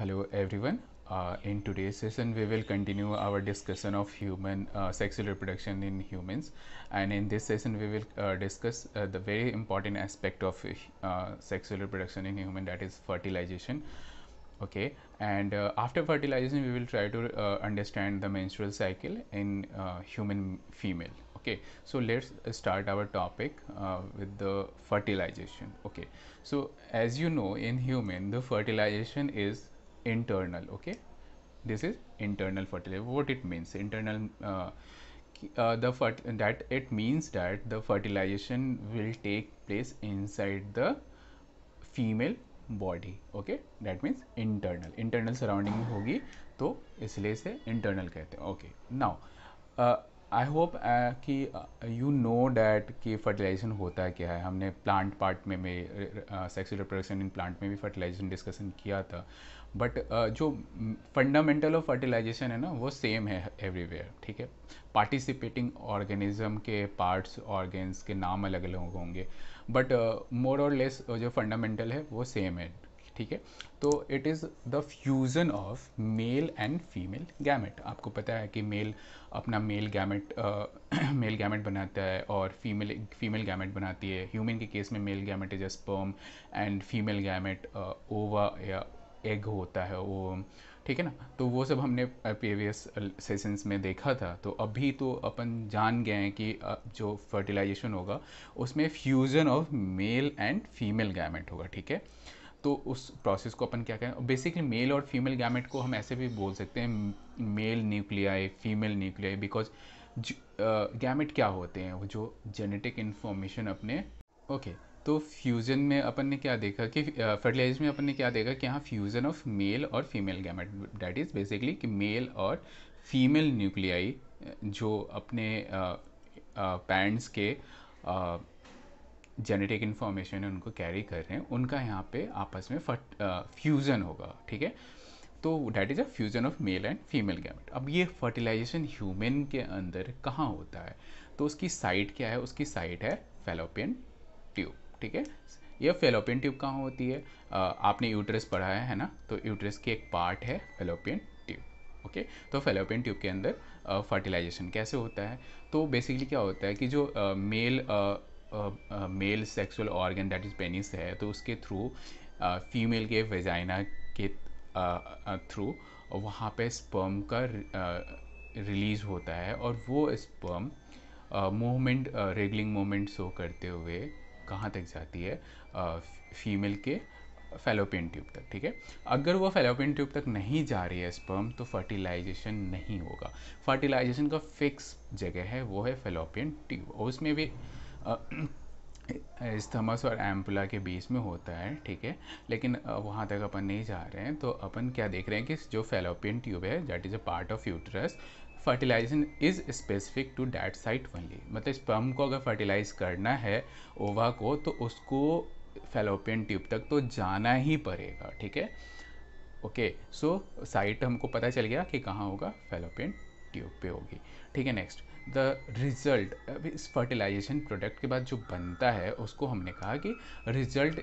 Hello everyone. In today's session, we will continue our discussion of human sexual reproduction in humans, and in this session, we will discuss the very important aspect of sexual reproduction in human, that is fertilization. Okay, and after fertilization, we will try to understand the menstrual cycle in human female. Okay, so let's start our topic with the fertilization. Okay, so as you know, in human, the fertilization is internal. Okay, this is internal fertilization. What it means internal, that it means that the fertilization will take place inside the female body. Okay, that means internal surrounding में होगी, तो इसलिए इसे internal कहते हैं. Okay, now I hope कि you know that कि fertilisation होता है क्या है. हमने प्लांट पार्ट में सेक्सुअल रिप्रोडक्शन इन प्लांट में भी फर्टिलाइजेशन डिस्कशन किया था, बट जो फंडामेंटल ऑफ फर्टिलाइजेशन है ना, वो सेम है एवरीवेयर. ठीक है, पार्टिसिपेटिंग ऑर्गेनिज्म के पार्ट्स ऑर्गेन्स के नाम अलग अलग होंगे, बट मोर और लेस जो फंडामेंटल है वो सेम है. ठीक है, तो it is the fusion of male and female gamete. आपको पता है कि मेल अपना मेल गैमेट मेल गैमेट बनाता है और फीमेल गैमेट बनाती है. ह्यूमन के केस में male gamete is a sperm and female gamete ओवा या एग होता है वो. ठीक है ना, तो वो सब हमने प्रीवियस सेशंस में देखा था. तो अभी तो अपन जान गए हैं कि जो फर्टिलाइजेशन होगा उसमें fusion of male and female gamete होगा. ठीक है, तो उस प्रोसेस को अपन क्या कहें, बेसिकली मेल और फीमेल गैमेट को हम ऐसे भी बोल सकते हैं, male nuclei female nuclei, because gamete क्या होते हैं, वो जो जेनेटिक इन्फॉर्मेशन अपने. ओके, तो फ्यूज़न में अपन ने क्या देखा कि फर्टिलाइजेशन में अपन ने क्या देखा कि यहाँ फ्यूज़न ऑफ मेल और female gamete, that is basically कि मेल और फीमेल न्यूक्लियाई जो अपने पेरेंट्स के जेनेटिक इन्फॉर्मेशन है उनको कैरी कर रहे हैं, उनका यहाँ पे आपस में फ्यूज़न होगा. ठीक है, तो that is a fusion of male and female gamete. अब ये फर्टिलाइजेशन ह्यूमन के अंदर कहाँ होता है, तो उसकी साइट क्या है, उसकी साइट है फेलोपियन ट्यूब. ठीक है, ये फेलोपियन ट्यूब कहाँ होती है, आपने यूट्रस पढ़ा है ना, तो यूट्रस की एक पार्ट है फेलोपियन ट्यूब. ओके, तो फेलोपियन ट्यूब के अंदर फर्टिलाइजेशन कैसे होता है, तो बेसिकली क्या होता है कि जो male sexual organ that is penis है, तो उसके थ्रू फीमेल के वेजाइना के थ्रू वहाँ पे स्पर्म का रिलीज़ होता है, और वो स्पर्म मूवमेंट रेगलिंग मूवमेंट शो करते हुए कहाँ तक जाती है, फीमेल के फेलोपियन ट्यूब तक. ठीक है, अगर वो फेलोपियन ट्यूब तक नहीं जा रही है स्पर्म, तो फर्टिलाइजेशन नहीं होगा. फर्टिलाइजेशन का फिक्स जगह है, वो है फेलोपियन ट्यूब, और उसमें भी स्थमस और एम्पुला के बीच में होता है. ठीक है, लेकिन वहाँ तक अपन नहीं जा रहे हैं. तो अपन क्या देख रहे हैं कि जो फेलोपियन ट्यूब है that is a part of uterus, fertilization is specific to that site only. मतलब स्पर्म को अगर फर्टिलाइज करना है ओवा को, तो उसको फेलोपियन ट्यूब तक तो जाना ही पड़ेगा. ठीक है, ओके, सो साइट हमको पता चल गया कि कहाँ होगा, फेलोपियन ट्यूब पे होगी. ठीक है, नेक्स्ट द रिजल्ट. इस फर्टिलाइजेशन प्रोडक्ट के बाद जो बनता है उसको हमने कहा कि result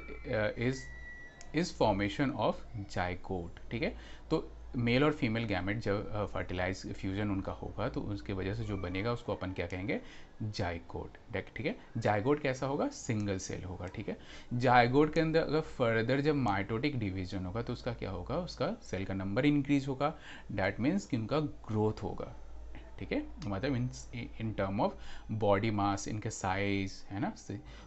is formation of zygote. ठीक है, तो मेल और फीमेल गैमेट जब फर्टिलाइज फ्यूजन उनका होगा, तो उसकी वजह से जो बनेगा उसको अपन क्या कहेंगे, जाइगोट. ठीक है, जाइगोट कैसा होगा, सिंगल सेल होगा. ठीक है, जाइगोट के अंदर अगर फर्दर जब माइटोटिक डिवीजन होगा, तो उसका क्या होगा, उसका सेल का नंबर इंक्रीज होगा. डैट मीन्स कि उनका ग्रोथ होगा. ठीक है, मतलब in term of body mass, इनके साइज है ना,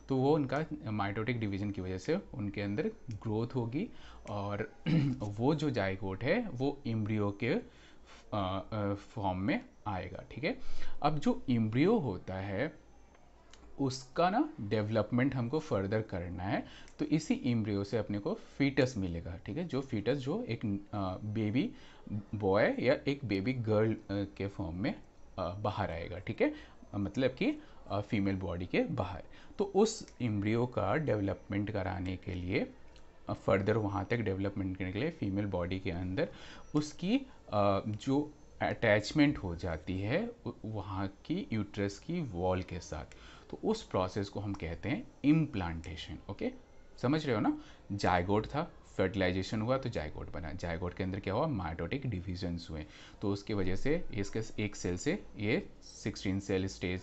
तो वो उनका माइटोटिक डिवीजन की वजह से उनके अंदर ग्रोथ होगी, और वो जो जाइगोट है वो इम्ब्रियो के फॉर्म में आएगा. ठीक है, अब जो इम्ब्रियो होता है उसका ना डेवलपमेंट हमको फर्दर करना है, तो इसी इम्ब्रियो से अपने को फीटस मिलेगा. ठीक है, जो फीटस जो एक बेबी बॉय या एक बेबी गर्ल के फॉर्म में बाहर आएगा. ठीक है, मतलब कि फीमेल बॉडी के बाहर. तो उस इम्ब्रियो का डेवलपमेंट कराने के लिए, फर्दर वहाँ तक डेवलपमेंट करने के लिए फीमेल बॉडी के अंदर उसकी जो अटैचमेंट हो जाती है वहाँ की यूट्रस की वॉल के साथ, तो उस प्रोसेस को हम कहते हैं इम्प्लांटेशन. ओके, समझ रहे हो ना, जाइगोट था, फर्टिलाइजेशन हुआ तो जाइगोट बना, जाइगोट के अंदर क्या हुआ, माइटोटिक डिविजन्स हुए, तो उसकी वजह से इसके एक सेल से ये 16 सेल स्टेज,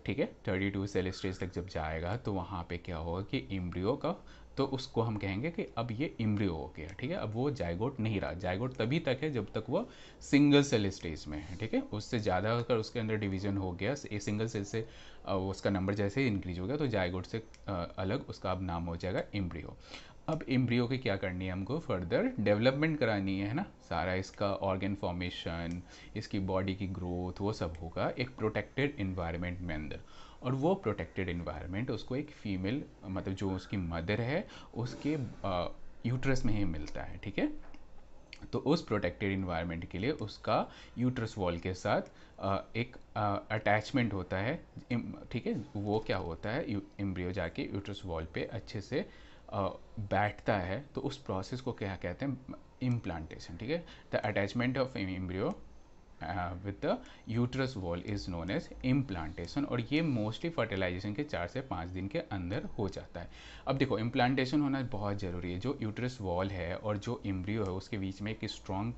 ठीक है, 32 सेल स्टेज तक जब जाएगा तो वहाँ पे क्या होगा कि एम्ब्रियो का, तो उसको हम कहेंगे कि अब ये एम्ब्रियो हो गया, ठीक है। अब वो जाइगोट नहीं रहा, जाइगोट तभी तक है जब तक वो सिंगल सेल स्टेज में है, ठीक है। उससे ज़्यादा अगर उसके अंदर डिवीजन हो गया ए सिंगल सेल से, उसका नंबर जैसे ही इंक्रीज हो गया तो जाइगोट से अलग उसका अब नाम हो जाएगा एम्ब्रियो। अब एम्ब्रियो की क्या करनी है, हमको फर्दर डेवलपमेंट करानी है ना, सारा इसका ऑर्गन फॉर्मेशन, इसकी बॉडी की ग्रोथ, वो सब होगा एक प्रोटेक्टेड इन्वायरमेंट में अंदर। और वो प्रोटेक्टेड इन्वायरमेंट उसको एक फीमेल, मतलब जो उसकी मदर है उसके यूट्रस में ही मिलता है, ठीक है। तो उस प्रोटेक्टेड इन्वायरमेंट के लिए उसका यूट्रस वॉल के साथ एक अटैचमेंट होता है, ठीक है। वो क्या होता है, एम्ब्रियो जाके यूट्रस वॉल पे अच्छे से बैठता है, तो उस प्रोसेस को क्या कहते हैं, इम्प्लांटेशन, ठीक है। The attachment of embryo with the uterus wall is known as implantation, और ये मोस्टली फर्टिलाइजेशन के 4 से 5 दिन के अंदर हो जाता है। अब देखो इम्प्लांटेशन होना बहुत ज़रूरी है, जो यूट्रस वॉल है और जो एम्ब्रियो है उसके बीच में एक स्ट्रॉन्ग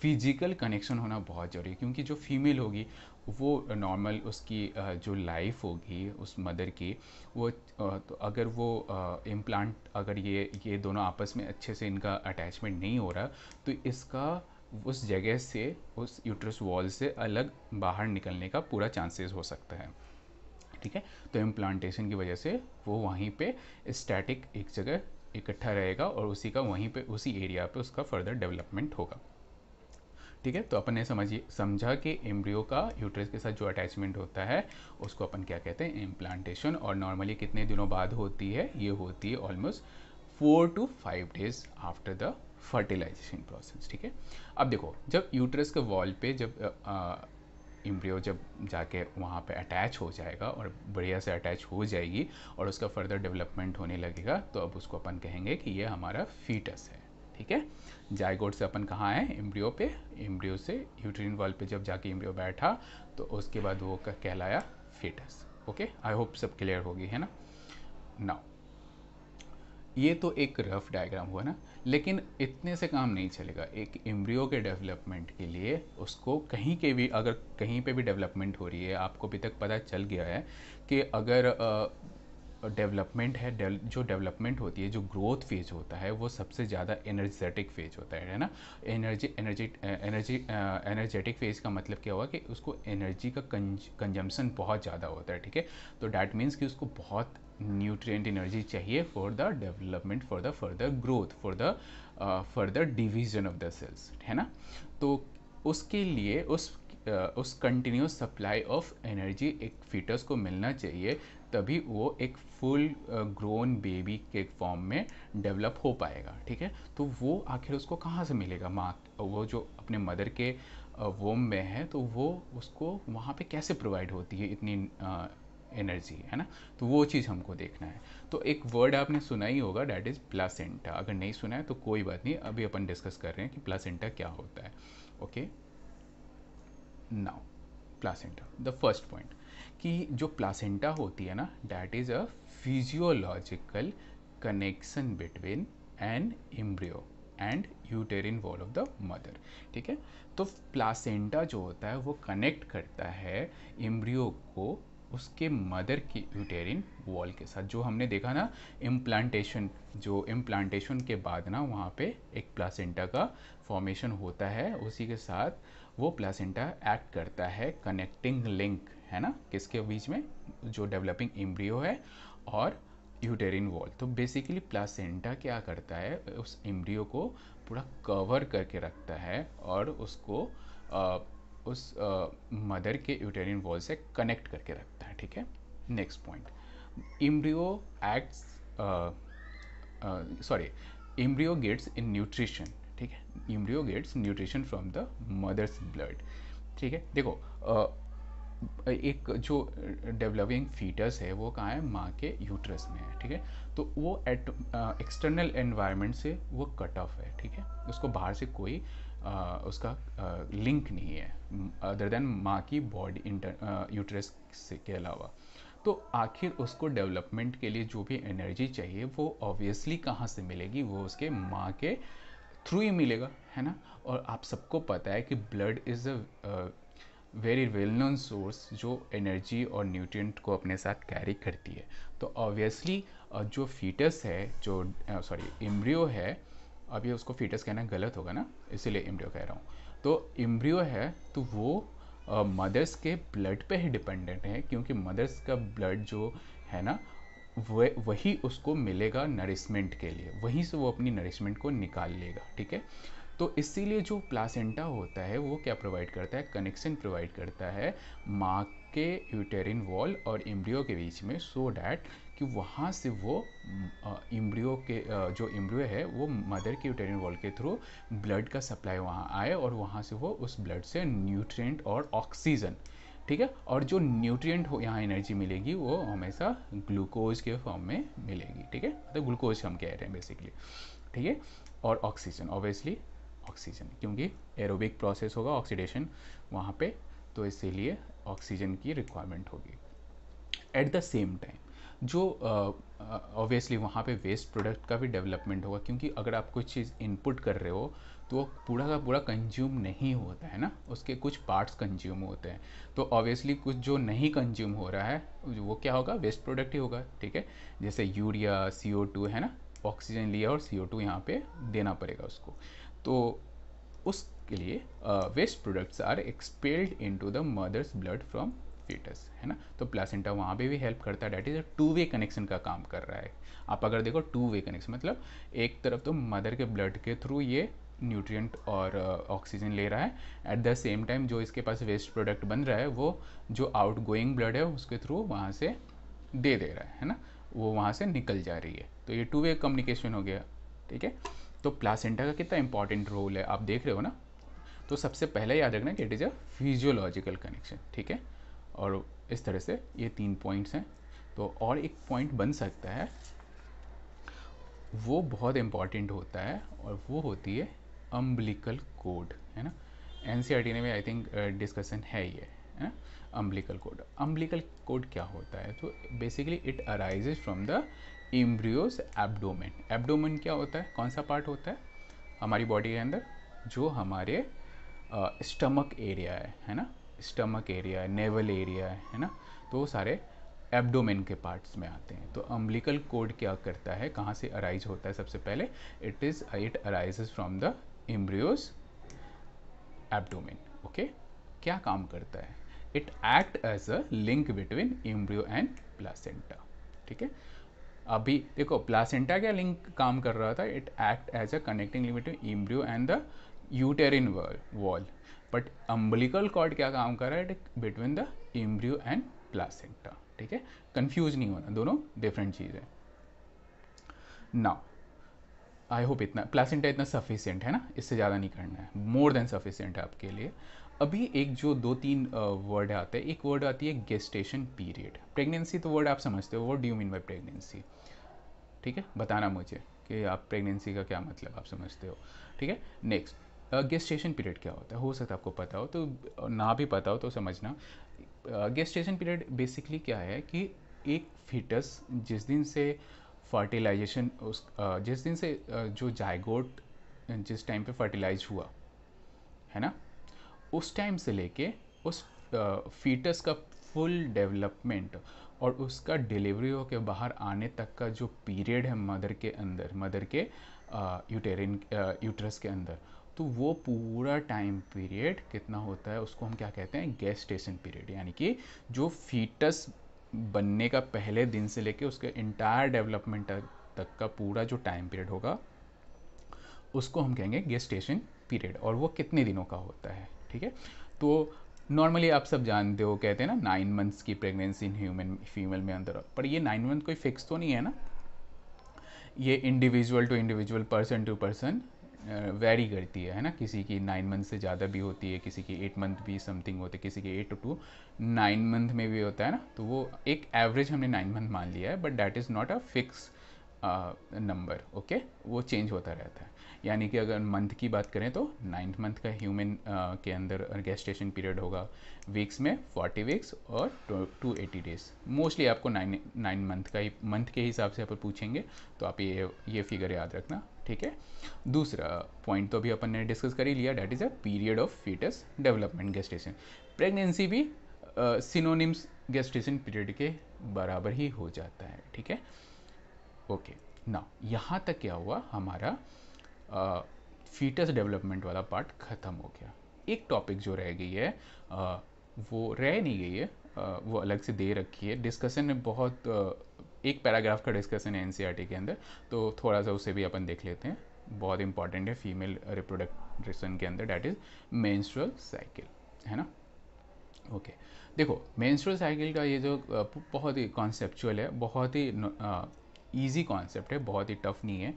फिजिकल कनेक्शन होना बहुत ज़रूरी है, क्योंकि जो फीमेल होगी वो नॉर्मल उसकी जो लाइफ होगी उस मदर की, वो तो अगर वो इम्प्लांट, अगर ये दोनों आपस में अच्छे से इनका अटैचमेंट नहीं हो रहा, तो इसका उस जगह से, उस यूट्रस वॉल से अलग बाहर निकलने का पूरा चांसेस हो सकता है, ठीक है। तो इम्प्लांटेशन की वजह से वो वहीं पे स्टैटिक एक जगह इकट्ठा रहेगा और उसी का वहीं पे उसी एरिया पे उसका फर्दर डेवलपमेंट होगा, ठीक है। तो अपन ने समझा कि एम्ब्रियो का यूट्रस के साथ जो अटैचमेंट होता है उसको अपन क्या कहते हैं, इम्प्लांटेशन। और नॉर्मली कितने दिनों बाद होती है, ये होती है almost 4 to 5 days after the fertilization process, ठीक है। अब देखो जब यूट्रस के वॉल पे जब एम्ब्रियो जब जाके वहाँ पे अटैच हो जाएगा और बढ़िया से अटैच हो जाएगी और उसका फर्दर डेवलपमेंट होने लगेगा, तो अब उसको अपन कहेंगे कि ये हमारा फीटस है, ठीक है। जाइगोट से अपन कहाँ हैं, एम्ब्रियो पे, एम्ब्रियो से यूट्रिन वॉल पे जब जाके एम्ब्रियो बैठा तो उसके बाद वो कहलाया फीटस। ओके, आई होप सब क्लियर होगी, है ना। नाउ ये तो एक रफ डायग्राम हुआ ना, लेकिन इतने से काम नहीं चलेगा। एक एम्ब्रियो के डेवलपमेंट के लिए उसको कहीं के भी, अगर कहीं पे भी डेवलपमेंट हो रही है, आपको अभी तक पता चल गया है कि अगर डेवलपमेंट है, जो डेवलपमेंट होती है, जो ग्रोथ फेज होता है, वो सबसे ज़्यादा एनर्जेटिक फेज होता है ना। एनर्जेटिक फेज का मतलब क्या हुआ कि उसको एनर्जी का कंजम्पशन बहुत ज़्यादा होता है, ठीक है। तो डैट मीन्स कि उसको बहुत न्यूट्रिएंट एनर्जी चाहिए for the development, for the further growth, for the further division of the cells, है ना। तो उसके लिए उस कंटिन्यूस सप्लाई ऑफ एनर्जी एक फीटस को मिलना चाहिए, तभी वो एक फुल ग्रोन बेबी के फॉर्म में डेवलप हो पाएगा, ठीक है। तो वो आखिर उसको कहाँ से मिलेगा, माँ, वो जो अपने मदर के वोम में है, तो वो उसको वहाँ पे कैसे प्रोवाइड होती है इतनी एनर्जी, है ना। तो वो चीज़ हमको देखना है। तो एक वर्ड आपने सुना ही होगा, डैट इज़ प्लासेंटा। अगर नहीं सुना है तो कोई बात नहीं, अभी अपन डिस्कस कर रहे हैं कि प्लासेंटा क्या होता है। Okay, now placenta, the first point कि जो प्लासेंटा होती है ना, that is a physiological connection between an embryo and यूटेरिन wall of the mother, ठीक है। तो प्लासेंटा जो होता है वो कनेक्ट करता है एम्ब्रियो को उसके मदर की यूटेरिन वॉल के साथ। जो हमने देखा ना इम्प्लांटेशन, जो इम्प्लांटेशन के बाद ना वहाँ पे एक प्लासेंटा का फॉर्मेशन होता है, उसी के साथ वो प्लासेंटा एक्ट करता है कनेक्टिंग लिंक, है ना, किसके बीच में, जो डेवलपिंग एम्ब्रियो है और यूटेरिन वॉल। तो बेसिकली प्लासेंटा क्या करता है, उस एम्ब्रियो को पूरा कवर करके रखता है और उसको उस मदर के यूटेरिन वॉल से कनेक्ट करके रखता है, ठीक है। Next point, embryo acts sorry embryo gets in nutrition, ठीक है। Embryo gets nutrition from the mother's blood, ठीक है। देखो एक जो डेवलपिंग फीटस है वो कहाँ है, माँ के यूट्रस में है, ठीक है। तो वो एक्सटर्नल एनवायरनमेंट से वो कट ऑफ है, ठीक है। उसको बाहर से कोई उसका लिंक नहीं है अदर देन माँ की बॉडी यूट्रस के अलावा। तो आखिर उसको डेवलपमेंट के लिए जो भी एनर्जी चाहिए वो ऑब्वियसली कहाँ से मिलेगी, वो उसके माँ के थ्रू ही मिलेगा, है ना। और आप सबको पता है कि blood is a very well known source जो एनर्जी और न्यूट्रिएंट को अपने साथ कैरी करती है। तो ऑब्वियसली जो फीटस है, जो सॉरी एम्ब्रियो है, अब ये उसको फीटस कहना गलत होगा ना, इसीलिए एम्ब्रियो कह रहा हूँ। तो एम्ब्रियो है तो वो मदर्स के ब्लड पे ही डिपेंडेंट है, क्योंकि मदर्स का ब्लड जो है ना वही उसको मिलेगा नरिशमेंट के लिए, वहीं से वो अपनी नरिशमेंट को निकाल लेगा, ठीक है। तो इसीलिए जो प्लासेंटा होता है वो क्या प्रोवाइड करता है, कनेक्शन प्रोवाइड करता है माँ के यूटेरिन वॉल और एम्ब्रियो के बीच में, सो डैट कि वहाँ से वो एम्ब्रियो के जो एम्ब्रियो है वो मदर के यूटेरिन वॉल के थ्रू ब्लड का सप्लाई वहाँ आए और वहाँ से वो उस ब्लड से न्यूट्रिएंट और ऑक्सीजन, ठीक है, और जो न्यूट्रिएंट हो यहाँ एनर्जी मिलेगी वो हमेशा ग्लूकोज के फॉर्म में मिलेगी, ठीक है, तो ग्लूकोज हम कह रहे हैं बेसिकली, ठीक है। और ऑक्सीजन, ऑब्वियसली ऑक्सीजन, क्योंकि एरोबिक प्रोसेस होगा ऑक्सीडेशन वहाँ पे, तो इसीलिए ऑक्सीजन की रिक्वायरमेंट होगी। एट द सेम टाइम जो ऑब्वियसली वहाँ पे वेस्ट प्रोडक्ट का भी डेवलपमेंट होगा, क्योंकि अगर आप कुछ चीज़ इनपुट कर रहे हो तो वो पूरा का पूरा कंज्यूम नहीं होता है ना, उसके कुछ पार्ट्स कंज्यूम होते हैं। तो ऑब्वियसली कुछ जो नहीं कंज्यूम हो रहा है वो क्या होगा, वेस्ट प्रोडक्ट ही होगा, ठीक है। जैसे यूरिया, CO2 है ना, ऑक्सीजन लिया और CO2 यहाँ पे देना पड़ेगा उसको, तो उसके लिए waste products are expelled into the mother's blood from foetus, है ना। तो प्लासेंटा वहाँ पे भी हेल्प करता है, that is a two way connection का काम कर रहा है। आप अगर देखो टू वे कनेक्शन मतलब एक तरफ तो मदर के ब्लड के थ्रू ये न्यूट्रिएंट और ऑक्सीजन ले रहा है, एट द सेम टाइम जो इसके पास वेस्ट प्रोडक्ट बन रहा है वो जो आउट गोइंग ब्लड है उसके थ्रू वहाँ से दे रहा है ना, वो वहाँ से निकल जा रही है, तो ये टू वे कम्युनिकेशन हो गया, ठीक है। तो प्लासेंटा का कितना इंपॉर्टेंट रोल है आप देख रहे हो ना। तो सबसे पहले याद रखना कि it is a physiological connection, ठीक है। और इस तरह से ये 3 पॉइंट्स हैं। तो और एक पॉइंट बन सकता है, वो बहुत इंपॉर्टेंट होता है और वो होती है अम्बिलिकल कोड, है ना। NCERT में आई थिंक डिस्कशन है ये, है ना। अम्बिलिकल कोड, अम्बिलिकल कोड क्या होता है, तो basically it arises from the embryo's abdomen. Abdomen क्या होता है, कौन सा पार्ट होता है हमारी बॉडी के अंदर, जो हमारे स्टमक एरिया है ना, स्टमक एरिया है, नेवल एरिया है ना, तो वो सारे एब्डोमेन के पार्ट्स में आते हैं। तो अम्बिलिकल कोड क्या करता है, कहाँ से अराइज होता है, सबसे पहले it arises from the embryo's abdomen, okay. क्या काम करता है, it act as a link between embryo and placenta, ठीक है। अभी देखो प्लासेंटा क्या लिंक काम कर रहा था, it act as a connecting link between embryo and the uterine wall, but umbilical cord क्या काम कर रहा है, between the embryo and placenta, ठीक है। कंफ्यूज नहीं होना, दोनों डिफरेंट चीज़ है। नाउ आई होप इतना प्लासेंटा इतना सफिशियंट है ना, इससे ज़्यादा नहीं करना है, मोर देन सफिशियंट है आपके लिए। अभी एक जो 2-3 वर्ड आते हैं, एक वर्ड आती है गेस्टेशन पीरियड। प्रेगनेंसी तो वर्ड आप समझते हो, what do you mean by pregnancy, ठीक है, बताना मुझे कि आप प्रेगनेंसी का क्या मतलब आप समझते हो, ठीक है। नेक्स्ट गेस्टेशन पीरियड क्या होता है, हो सकता है आपको पता हो, तो ना भी पता हो तो समझना। गेस्टेशन पीरियड बेसिकली क्या है कि एक फीटस जिस दिन से फर्टिलाइजेशन जिस दिन से जो जायगोट जिस टाइम पे फर्टिलाइज हुआ है ना, उस टाइम से लेके उस फीटस का फुल डेवलपमेंट और उसका डिलीवरी हो के बाहर आने तक का जो पीरियड है मदर के अंदर, मदर के यूट्रस के अंदर, तो वो पूरा टाइम पीरियड कितना होता है उसको हम क्या कहते हैं, गेस्टेशन पीरियड। यानी कि जो फीटस बनने का पहले दिन से लेके उसके इंटायर डेवलपमेंट तक का पूरा जो टाइम पीरियड होगा उसको हम कहेंगे गेस्टेशन पीरियड, और वो कितने दिनों का होता है, ठीक है। तो नॉर्मली आप सब जानते हो, कहते हैं ना 9 मंथ्स की प्रेगनेंसी इन ह्यूमन फीमेल में अंदर, पर ये 9 मंथ कोई फिक्स तो नहीं है ना, ये individual to individual, person to person vary करती है ना। किसी की 9 मंथ से ज़्यादा भी होती है, किसी की 8 मंथ भी समथिंग होती है, किसी की 8 to 9 मंथ में भी होता है ना, तो वो एक एवरेज हमने 9 मंथ मान लिया है, but that is not a fix number, okay, वो चेंज होता रहता है। यानी कि अगर मंथ की बात करें तो 9th मंथ का ह्यूमन के अंदर गेस्टेशन पीरियड होगा, वीक्स में 40 वीक्स और 280 डेज। मोस्टली आपको 9 मंथ का ही, मंथ के हिसाब से अपन पूछेंगे, तो आप ये फिगर याद रखना, ठीक है। दूसरा पॉइंट तो अभी अपन ने डिस्कस कर ही लिया, that is a period of foetus development gestation. Pregnancy भी सिनोनिम्स गेस्टेशन पीरियड के बराबर ही हो जाता है, ठीक है। ओके, ना यहाँ तक क्या हुआ, हमारा फीटस डेवलपमेंट वाला पार्ट ख़त्म हो गया। एक टॉपिक जो रह गई है, वो रह नहीं गई है, वो अलग से दे रखी है डिस्कशन में, बहुत एक पैराग्राफ का डिस्कशन है एनसीईआरटी के अंदर, तो थोड़ा सा उसे भी अपन देख लेते हैं। बहुत इंपॉर्टेंट है फीमेल रिप्रोडक्शन के अंदर, डैट इज़ मेंस्ट्रुअल साइकिल, है ना। ओके, देखो मेंस्ट्रुअल साइकिल का ये जो बहुत ही कॉन्सेप्चुअल है, बहुत ही इजी कॉन्सेप्ट है, बहुत ही टफ नहीं है,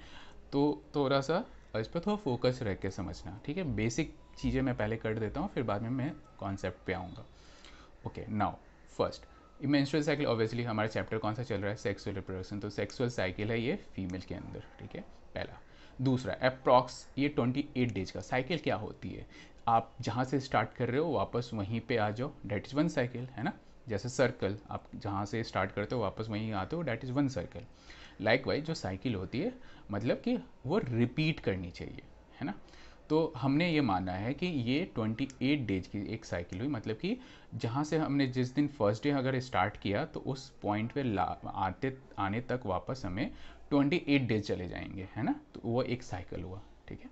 तो थोड़ा सा इस पर थोड़ा फोकस रख के समझना, ठीक है। बेसिक चीज़ें मैं पहले कर देता हूँ, फिर बाद में मैं कॉन्सेप्ट पे आऊँगा। Okay, now first menstrual cycle, obviously हमारा चैप्टर कौन सा चल रहा है, सेक्सुअल रिप्रोडक्शन, तो सेक्सुअल साइकिल है ये फीमेल के अंदर, ठीक है, पहला। दूसरा अप्रॉक्स ये 28 डेज का साइकिल क्या होती है, आप जहाँ से स्टार्ट कर रहे हो वापस वहीं पे आ जाओ, डैट इज़ वन साइकिल, है ना। जैसे सर्कल, आप जहाँ से स्टार्ट करते हो वापस वहीं आते हो, that is one circle. Likewise जो साइकिल होती है, मतलब कि वो रिपीट करनी चाहिए, है ना। तो हमने ये माना है कि ये 28 डेज की एक साइकिल हुई, मतलब कि जहाँ से हमने जिस दिन फर्स्ट डे अगर स्टार्ट किया तो उस पॉइंट पे आने तक वापस हमें 28 डेज चले जाएंगे, है ना, तो वो एक साइकिल हुआ, ठीक है।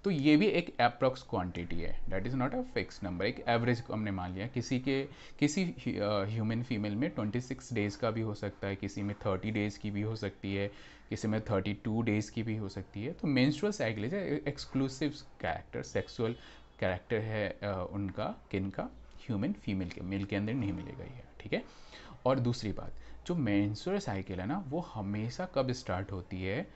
तो ये भी एक अप्रॉक्स क्वांटिटी है, that is not a fix number, एक एवरेज को हमने मान लिया। किसी ह्यूमन फीमेल में 26 डेज़ का भी हो सकता है, किसी में 30 डेज़ की भी हो सकती है, किसी में 32 डेज़ की भी हो सकती है। तो menstrual cycle is exclusive character, sexual character है उनका, किनका, ह्यूमन फीमेल के, मेल के अंदर नहीं मिलेगा ये, ठीक है। और दूसरी बात, जो मेंस्ट्रुअल साइकिल है ना, वो हमेशा कब स्टार्ट होती है,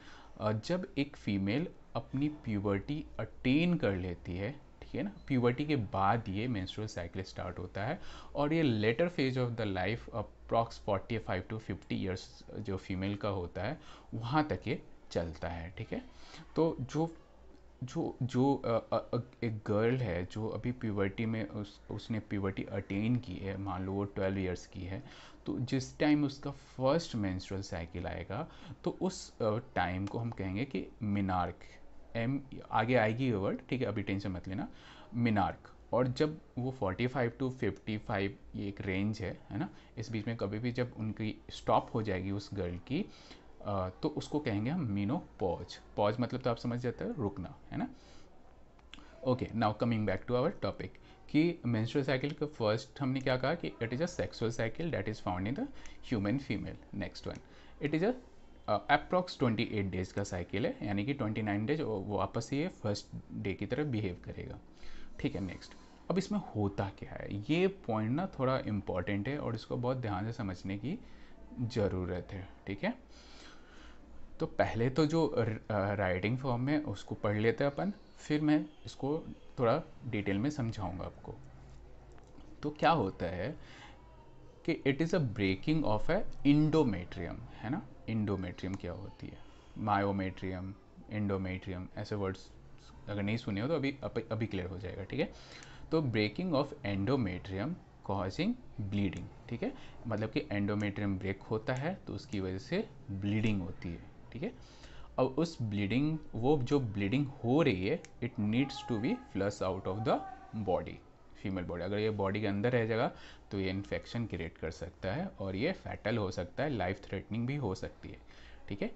जब एक फीमेल अपनी प्यूबर्टी अटेन कर लेती है, ठीक है ना। प्यूबर्टी के बाद ये मेंस्ट्रुअल साइकिल स्टार्ट होता है, और ये later phase of the life approx 45 to 50 years जो फीमेल का होता है, वहाँ तक ये चलता है, ठीक है। तो जो जो जो एक गर्ल है जो अभी प्यूबर्टी में उसने प्यूबर्टी अटेन की है, मान लो वो 12 ईयर्स की है, तो जिस टाइम उसका फर्स्ट मेंस्ट्रुअल साइकिल आएगा, तो उस टाइम को हम कहेंगे कि मिनार्क, एम आगे आएगी ये वर्ड, ठीक है, अभी टेंशन मत लेना, मिनार्क। और जब वो 45 to 55, ये एक रेंज है ना, इस बीच में कभी भी जब उनकी स्टॉप हो जाएगी उस गर्ल की, तो उसको कहेंगे हम मीनोपॉज। पॉज मतलब तो आप समझ जाते हो, रुकना, है ना। Okay, now coming back to our topic, कि मेंस्ट्रुअल साइकिल का फर्स्ट हमने क्या कहा कि it is a sexual cycle that is found in the human female. Next one, it is a approx 28 days का साइकिल है, यानी कि 29 डेज वो वापस से ये फर्स्ट डे की तरह बिहेव करेगा, ठीक है। नेक्स्ट, अब इसमें होता क्या है, ये पॉइंट ना थोड़ा इम्पॉर्टेंट है और इसको बहुत ध्यान से समझने की ज़रूरत है, ठीक है। तो पहले तो जो राइटिंग फॉर्म है उसको पढ़ लेते हैं अपन, फिर मैं इसको थोड़ा डिटेल में समझाऊंगा आपको। तो क्या होता है कि it is a breaking of a endometrium, है ना। इंडोमेट्रियम क्या होती है, मायोमेट्रियम, इंडोमेट्रियम, ऐसे वर्ड्स अगर नहीं सुने हो तो अभी क्लियर हो जाएगा, ठीक है। तो breaking of endometrium causing bleeding, ठीक है, मतलब कि एंडोमेट्रियम ब्रेक होता है तो उसकी वजह से ब्लीडिंग होती है, ठीक है। अब उस ब्लीडिंग, वो जो ब्लीडिंग हो रही है, it needs to be flush out of the body, female body. अगर ये बॉडी के अंदर रह जाएगा तो ये इन्फेक्शन क्रिएट कर सकता है और ये फैटल हो सकता है, लाइफ थ्रेटनिंग भी हो सकती है, ठीक है।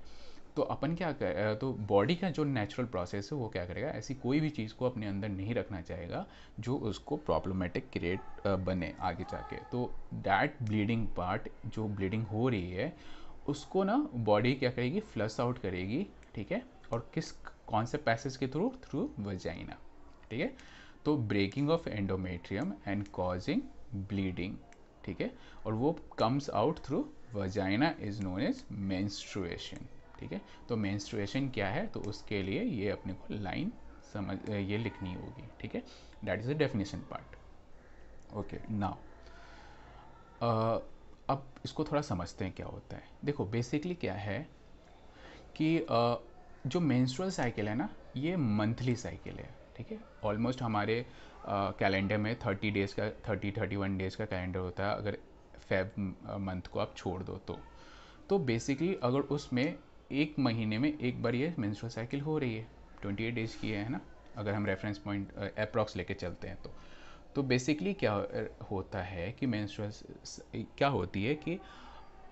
तो अपन क्या कर, तो बॉडी का जो नेचुरल प्रोसेस है वो क्या करेगा, ऐसी कोई भी चीज़ को अपने अंदर नहीं रखना चाहेगा जो उसको प्रॉब्लमेटिक क्रिएट बने आगे जाके। तो दैट ब्लीडिंग पार्ट, जो ब्लीडिंग हो रही है, उसको ना बॉडी क्या करेगी, फ्लश आउट करेगी, ठीक है। और कौन से पैसेज के थ्रू, थ्रू वजाइना, ठीक है। तो breaking of endometrium and causing bleeding, ठीक है, और वो comes out through vagina is known as menstruation, ठीक है। तो मेंस्ट्रुएशन क्या है, तो उसके लिए ये अपने को लाइन समझ ये लिखनी होगी, ठीक है। That is the definition part. Okay, now अब इसको थोड़ा समझते हैं क्या होता है। देखो बेसिकली क्या है कि जो मेंस्ट्रुअल साइकिल है ना, ये मंथली साइकिल है, ठीक है। ऑलमोस्ट हमारे कैलेंडर में 30 डेज़ का 31 डेज़ का कैलेंडर होता है, अगर फेब मंथ को आप छोड़ दो तो बेसिकली अगर उसमें एक महीने में एक बार ये मेंस्ट्रुअल साइकिल हो रही है, 28 डेज़ की है ना, अगर हम रेफरेंस पॉइंट अप्रॉक्स लेके चलते हैं तो बेसिकली क्या होता है कि मेंस्ट्रुअल क्या होती है कि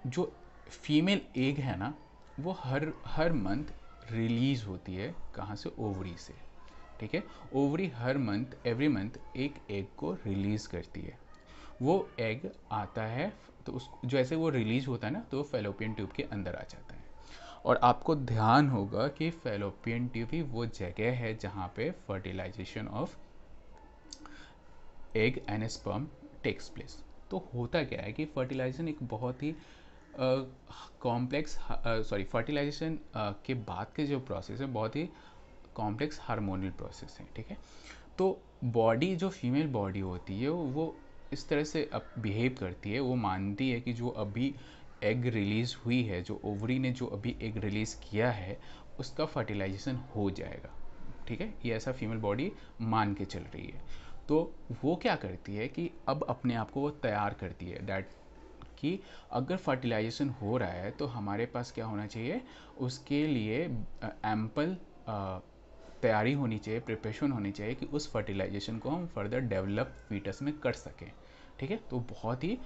जो फीमेल एग है ना, वो हर हर मंथ रिलीज़ होती है, कहाँ से, ओवरी से, ठीक है। ओवरी हर मंथ, एवरी मंथ एक एग को रिलीज़ करती है। वो एग आता है, तो उस जैसे वो रिलीज होता है ना, तो फेलोपियन ट्यूब के अंदर आ जाता है। और आपको ध्यान होगा कि फेलोपियन ट्यूब ही वो जगह है जहाँ पे fertilisation of egg and sperm takes place. तो होता क्या है कि फर्टिलाइजेशन एक बहुत ही कॉम्प्लेक्स, फर्टिलाइजेशन के बाद के जो प्रोसेस है बहुत ही कॉम्प्लेक्स हार्मोनल प्रोसेस है, ठीक है। तो बॉडी, जो फीमेल बॉडी होती है, वो इस तरह से अब बिहेव करती है, वो मानती है कि जो अभी एग रिलीज़ हुई है, जो ओवरी ने जो अभी एग रिलीज़ किया है, उसका फर्टिलाइजेशन हो जाएगा, ठीक है। ये ऐसा फीमेल बॉडी मान के चल रही है। तो वो क्या करती है कि अब अपने आप को वो तैयार करती है, दैट कि अगर फर्टिलाइजेशन हो रहा है तो हमारे पास क्या होना चाहिए, उसके लिए एम्पल तैयारी होनी चाहिए, प्रिपरेशन होनी चाहिए कि उस फर्टिलाइजेशन को हम फर्दर डेवलप फीटस में कर सकें, ठीक है। तो बहुत ही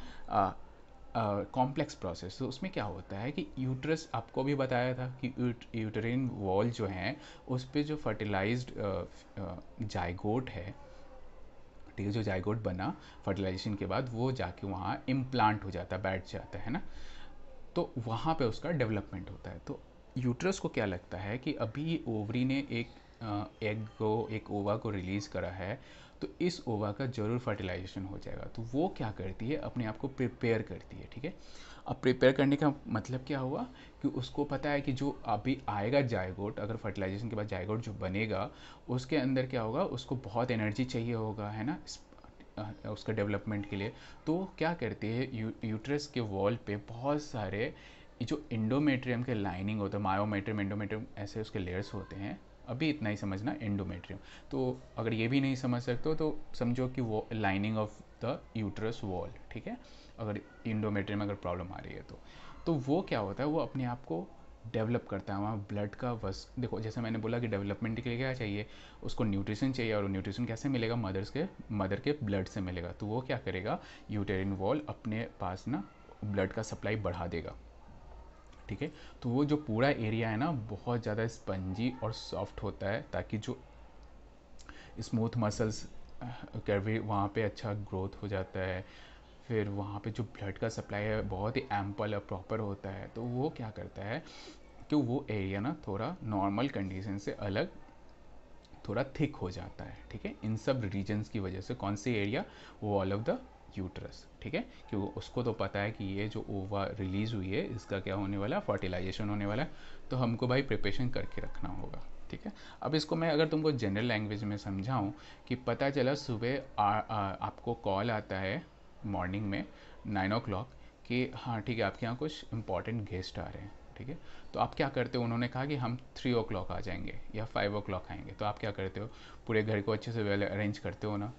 कॉम्प्लेक्स प्रोसेस। तो उसमें क्या होता है कि यूट्रस, आपको भी बताया था कि यूटरिन वॉल जो है, उस पर जो फर्टिलाइज्ड जाइगोट है, ठीक है, जो जाइगोट बना फर्टिलाइजेशन के बाद, वो जाके वहाँ इम्प्लांट हो जाता है, बैठ जाता है ना। तो वहाँ पे उसका डेवलपमेंट होता है। तो यूट्रस को क्या लगता है कि अभी ओवरी ने एक एग को, एक ओवा को रिलीज़ करा है, तो इस ओवा का ज़रूर फर्टिलाइजेशन हो जाएगा। तो वो क्या करती है, अपने आप को प्रिपेयर करती है, ठीक है। अब प्रिपेयर करने का मतलब क्या हुआ कि उसको पता है कि जो अभी आएगा जायगोट, अगर फर्टिलाइजेशन के बाद जायगोट जो बनेगा, उसके अंदर क्या होगा, उसको बहुत एनर्जी चाहिए होगा, है ना, उसका डेवलपमेंट के लिए। तो क्या करते हैं, यूट्रस के वॉल पे बहुत सारे जो इंडोमेट्रियम के लाइनिंग होता है, मायोमेट्रियम, एंडोमेट्रियम, ऐसे उसके लेयर्स होते हैं। अभी इतना ही समझना, एंडोमेट्रियम। तो अगर ये भी नहीं समझ सकते हो तो समझो कि वो lining of the uterus wall, ठीक है। अगर इंडोमेट्रियम अगर प्रॉब्लम आ रही है तो वो क्या होता है, वो अपने आप को डेवलप करता है। वहाँ ब्लड का बस देखो, जैसे मैंने बोला कि डेवलपमेंट के लिए क्या चाहिए, उसको न्यूट्रिशन चाहिए, और न्यूट्रिशन कैसे मिलेगा, मदर के ब्लड से मिलेगा। तो वो क्या करेगा, यूटेरिन वॉल अपने पास ना ब्लड का सप्लाई बढ़ा देगा, ठीक है। तो वो जो पूरा एरिया है ना, बहुत ज़्यादा स्पंजी और सॉफ्ट होता है, ताकि जो स्मूथ मसल्स कर्वी वहाँ पे अच्छा ग्रोथ हो जाता है। फिर वहाँ पे जो ब्लड का सप्लाई है बहुत ही एम्पल और प्रॉपर होता है। तो वो क्या करता है कि वो एरिया ना थोड़ा नॉर्मल कंडीशन से अलग, थोड़ा थिक हो जाता है, ठीक है, इन सब रीजन्स की वजह से। कौन सी area, wall of the uterus, ठीक है। कि उसको तो पता है कि ये जो ओवा रिलीज़ हुई है, इसका क्या होने वाला है, फर्टिलाइजेशन होने वाला है। तो हमको भाई प्रिपरेशन करके रखना होगा, ठीक है। अब इसको मैं अगर तुमको जनरल लैंग्वेज में समझाऊँ, कि पता चला सुबह आपको कॉल आता है मॉर्निंग में 9 o'clock कि हाँ ठीक है, आपके यहाँ कुछ इंपॉर्टेंट गेस्ट आ रहे हैं, ठीक है। तो आप क्या करते हो, उन्होंने कहा कि हम 3 o'clock आ जाएंगे या 5 o'clock आएंगे। तो आप क्या करते हो, पूरे घर को अच्छे से वेल अरेंज करते हो ना।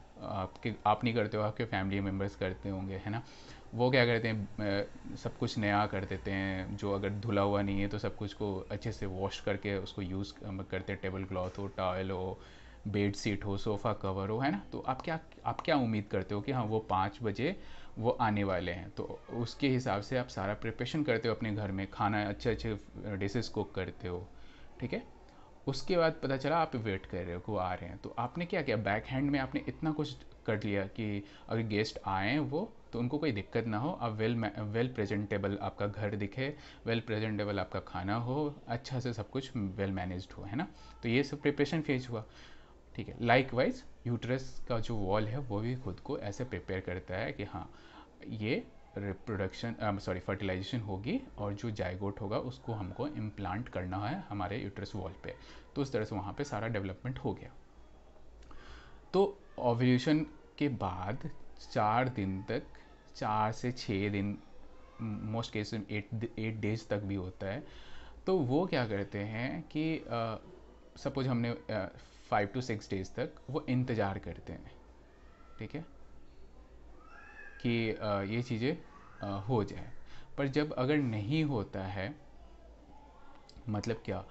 आप नहीं करते हो, आपके फैमिली मेम्बर्स करते होंगे, है ना। वो क्या करते हैं, सब कुछ नया कर देते हैं, जो अगर धुला हुआ नहीं है तो सब कुछ को अच्छे से वॉश करके उसको यूज़ करते हैं। टेबल क्लॉथ हो, टॉवल हो, बेड सीट हो, सोफ़ा कवर हो, है ना। तो आप क्या उम्मीद करते हो कि हाँ वो 5 बजे वो आने वाले हैं, तो उसके हिसाब से आप सारा प्रिपरेशन करते हो अपने घर में, खाना अच्छे अच्छे डिशेस कुक करते हो, ठीक है। उसके बाद पता चला आप वेट कर रहे हो कि वो आ रहे हैं, तो आपने क्या किया, बैक हैंड में आपने इतना कुछ कर लिया कि अगर गेस्ट आए वो, तो उनको कोई दिक्कत ना हो, आप वेल प्रेजेंटेबल आपका घर दिखे, वेल प्रेजेंटेबल आपका खाना हो, अच्छा से सब कुछ वेल मैनेज्ड हो, है ना। तो ये सब प्रिपरेशन फेज हुआ, ठीक है। लाइक यूट्रस का जो वॉल है वो भी खुद को ऐसे प्रिपेयर करता है कि हाँ ये रिप्रोडक्शन फर्टिलाइजेशन होगी, और जो जाइगोट होगा उसको हमको इम्प्लांट करना है हमारे यूट्रस वॉल पे। तो उस तरह से वहाँ पे सारा डेवलपमेंट हो गया। तो ओव्यूलेशन के बाद 4 दिन तक, 4 से 6 दिन, मोस्ट केस में 8 डेज तक भी होता है, तो वो क्या करते हैं कि सपोज हमने 5 to 6 डेज तक वो इंतज़ार करते हैं, ठीक है, कि ये चीज़ें हो जाए। पर जब अगर नहीं होता है, मतलब क्या,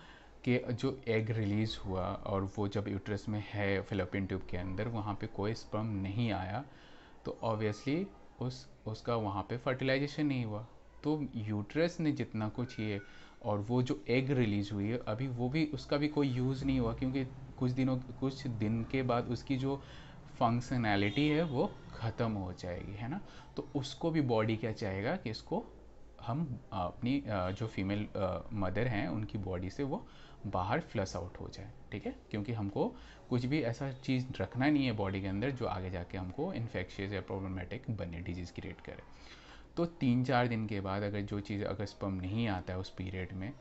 कि जो एग रिलीज़ हुआ और वो जब यूट्रस में है फेलोपियन ट्यूब के अंदर, वहाँ पे कोई स्पर्म नहीं आया, तो ऑब्वियसली उसका वहाँ पे फर्टिलाइजेशन नहीं हुआ। तो यूट्रस ने जितना कुछ ये, और वो जो एग रिलीज़ हुई है अभी, वो भी उसका भी कोई यूज़ नहीं हुआ, क्योंकि कुछ दिन के बाद उसकी जो फंक्शनैलिटी है वो ख़त्म हो जाएगी, है ना। तो उसको भी बॉडी क्या चाहेगा कि इसको हम अपनी जो फीमेल मदर हैं उनकी बॉडी से वो बाहर फ्लश आउट हो जाए, ठीक है, क्योंकि हमको कुछ भी ऐसा चीज़ रखना नहीं है बॉडी के अंदर जो आगे जाके हमको इन्फेक्शियस या प्रॉब्लमेटिक बने, डिजीज़ क्रिएट करे। तो 3-4 दिन के बाद अगर जो चीज़, अगर स्पर्म नहीं आता है उस पीरियड में,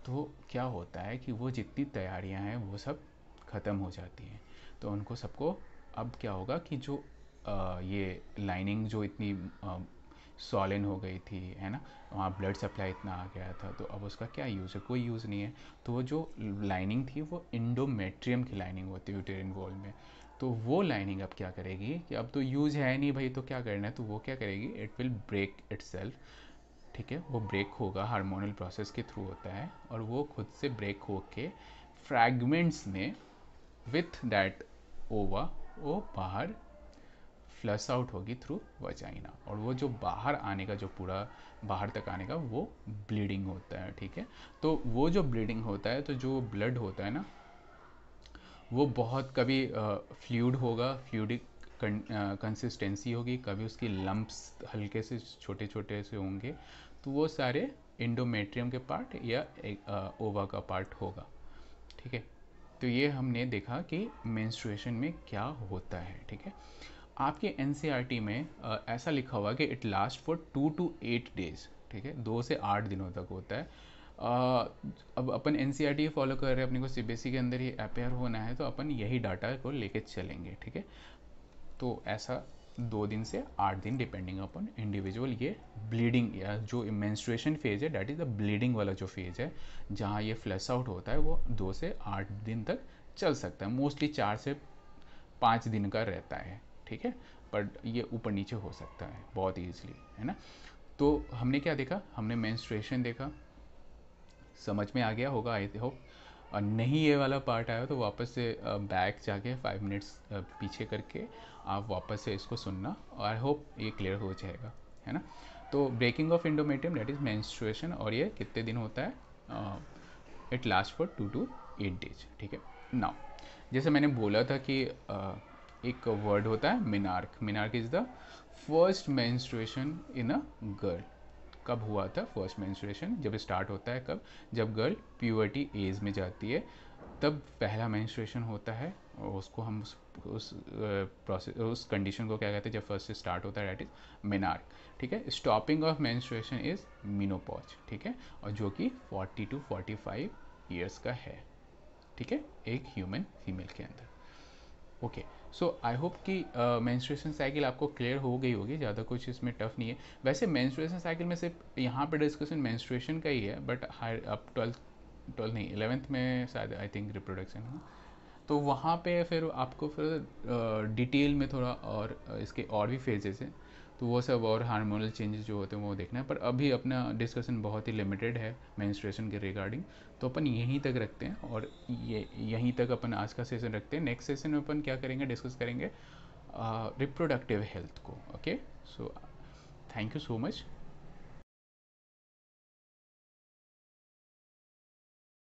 तो क्या होता है कि वो जितनी तैयारियां हैं वो सब ख़त्म हो जाती हैं। तो उनको सबको अब क्या होगा कि जो ये लाइनिंग जो इतनी सॉलिन हो गई थी, है ना, वहाँ ब्लड सप्लाई इतना आ गया था, तो अब उसका क्या यूज़ है, कोई यूज़ नहीं है। तो वो जो लाइनिंग थी वो इंडोमेट्रियम की लाइनिंग होती है यूटेरिन वॉल में। तो वो लाइनिंग अब क्या करेगी कि अब तो यूज़ है नहीं भाई, तो क्या करना है, तो वो क्या करेगी, इट विल ब्रेक इटसेल्फ, ठीक है। वो ब्रेक होगा, हार्मोनल प्रोसेस के थ्रू होता है, और वो खुद से ब्रेक होके फ्रैगमेंट्स में विथ डैट ओवा वो बाहर फ्लश आउट होगी थ्रू वजाइना। और वो जो बाहर आने का, जो पूरा बाहर तक आने का, वो ब्लीडिंग होता है, ठीक है। तो वो जो ब्लीडिंग होता है, तो जो ब्लड होता है ना, वो बहुत कभी फ्लूइड होगा, फ्लूइडिक कंसिस्टेंसी होगी, कभी उसकी लंप्स हल्के से छोटे छोटे से होंगे, तो वो सारे इंडोमेट्रियम के पार्ट या ओवा का पार्ट होगा, ठीक है। तो ये हमने देखा कि मेंस्ट्रुएशन में क्या होता है, ठीक है। आपके एनसीईआरटी में ऐसा लिखा हुआ कि it last for 2 to 8 days, ठीक है, 2 से 8 दिनों तक होता है। अब अपन एनसीईआरटी फॉलो कर रहे हैं, अपने को सीबीएसई के अंदर ये अपेयर होना है, तो अपन यही डाटा को लेके चलेंगे, ठीक है। तो ऐसा 2 दिन से 8 दिन डिपेंडिंग अपॉन इंडिविजुअल, ये ब्लीडिंग या जो मेंस्ट्रुएशन फेज है, डैट इज़ द ब्लीडिंग वाला जो फेज है, जहाँ ये फ्लश आउट होता है, वो 2 से 8 दिन तक चल सकता है। मोस्टली 4 से 5 दिन का रहता है, ठीक है, पर ये ऊपर नीचे हो सकता है बहुत ईजिली, है ना। तो हमने क्या देखा, हमने मेंस्ट्रुएशन देखा, समझ में आ गया होगा आई होप। और नहीं ये वाला पार्ट आया तो वापस से बैक जाके 5 मिनट्स पीछे करके आप वापस से इसको सुनना, और आई होप ये क्लियर हो जाएगा, है ना। तो breaking of endometrium, that is menstruation, और ये कितने दिन होता है, it last for 2 to 8 days, ठीक है। नाउ जैसे मैंने बोला था कि एक वर्ड होता है menarche. Menarche is the first menstruation in a girl. कब हुआ था फर्स्ट मेंस्ट्रुएशन, जब स्टार्ट होता है कब, जब गर्ल प्यूबर्टी एज में जाती है, तब पहला मेंस्ट्रुएशन होता है। और उसको हम उस प्रोसेस, उस कंडीशन को क्या कहते हैं, जब फर्स्ट से स्टार्ट होता है, दैट इज मेनार्क, ठीक है। Stopping of menstruation is menopause, ठीक है, और जो कि 40 to 45 ईयर्स का है, ठीक है, एक ह्यूमन फीमेल के अंदर। ओके, सो आई होप कि मेंस्ट्रुएशन साइकिल आपको क्लियर हो गई होगी, ज़्यादा कुछ इसमें टफ नहीं है। वैसे मेंस्ट्रुएशन साइकिल में सिर्फ यहाँ पे डिस्कशन मेंस्ट्रुएशन का ही है, बट हायर अब 12 नहीं 11th में शायद आई थिंक रिप्रोडक्शन है, तो वहाँ पे फिर आपको फिर डिटेल में थोड़ा और इसके और भी फेजेस हैं, तो वो सब और हार्मोनल चेंजेस जो होते हैं वो देखना है। पर अभी अपना डिस्कशन बहुत ही लिमिटेड है मेंस्ट्रुएशन के रिगार्डिंग, तो अपन यहीं तक रखते हैं, और ये यहीं तक अपन आज का सेशन रखते हैं। नेक्स्ट सेशन में अपन क्या करेंगे, डिस्कस करेंगे रिप्रोडक्टिव हेल्थ को। Okay, so thank you so much.